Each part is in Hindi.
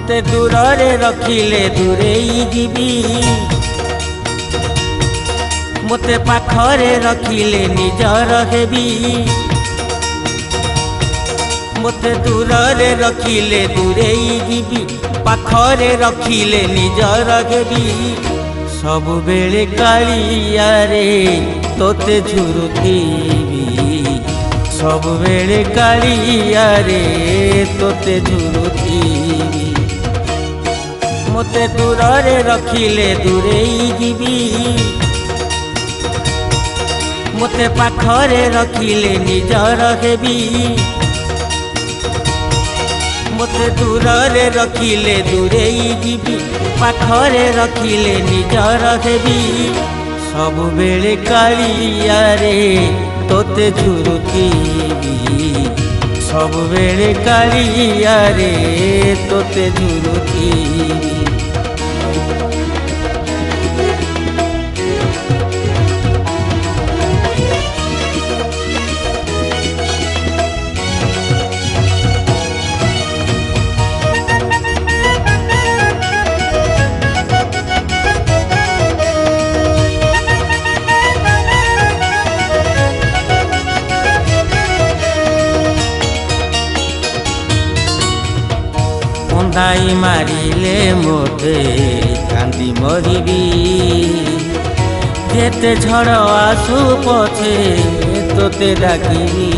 मते दूर रे रखिले दूरेई जीवी मते पाखरे रखिले निजर हेबी मते दूर रे रखिले दूरेई जीवी पाखरे रखिले निजर हेबी सब बेले कालिया रे तोते झुरुथीबी सब बेले कालिया रे तोते झुरुथीबी मते दूर रे रखिले दूरेई जीवी मते पाखरे रखिले निजर हेबी मते दूर रे रखिले दूरेई जीवी पाखरे रखिले निजर हेबी सब बेले कालिया रे तोते झुरुथीबी सब बेले कालिया रे तोते झुरुथीबी ताई मारिले मोटे कांदी मरिबी जेते झड़ आसु पछे तोते डाकिबी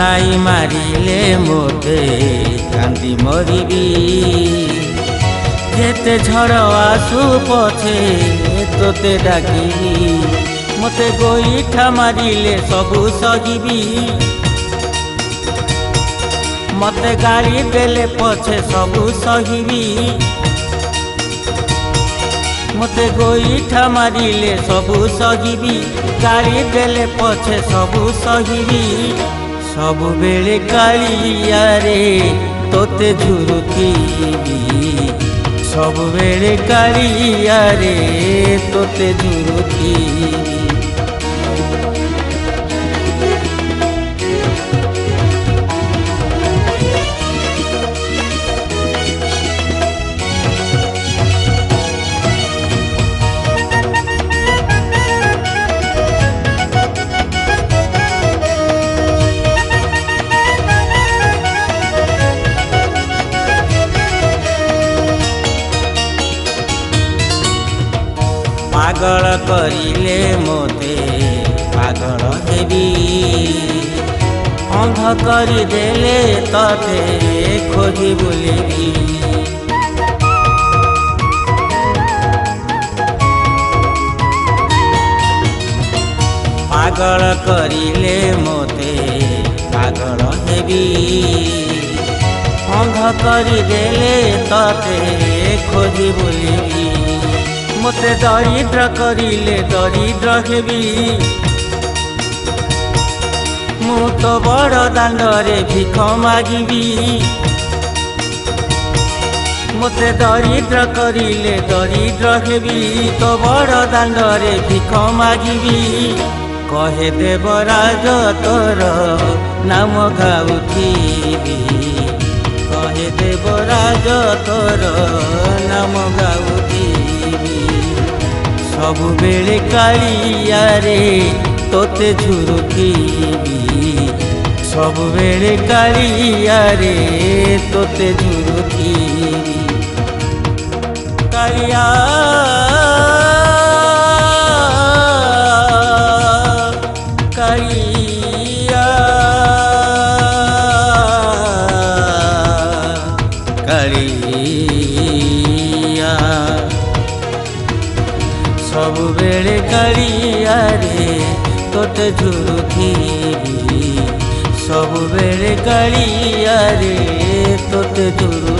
ताई मारिले मोटे कांदी मरिबी जेते झड़ आसु पछे तोते डाकिबी मते गोईठा मारिले सबु सजीबी मते गाड़ी देले पछे सबु सहीबी मते गोईठा मारिले सबु सजीबी गाड़ी देले पछे सबु सहीबी सब बेले कालिया रे तोते झुरुथीबी सब बेले कालिया रे तोते झुरुथीबी पागल करिले मोते पागल हेबी अंध करी देले तते खोजी बुलिबी पागल करिले मोते पागल हेबी अंध करी देले तते खोजी बुलिबी मते दरिद्र करिले दरिद्र हेबी मु तो बड़ दांडरे भिख मागिबी मते दरिद्र करिले दरिद्र हेबी तो बड़ दांडरे भिख मागिबी कहे देवराज तोर नाम गाउथीबी कहे देवराज तोर नाम गाउथीबी सब बेले कालिया रे तोते झुरुथीबी सब बेले कालिया रे तोते झुरुथीबी कालिया कालिया कालिया सब बेले कालिया रे तोते झुरुथीबी सब बेले कालिया रे तोते झुरु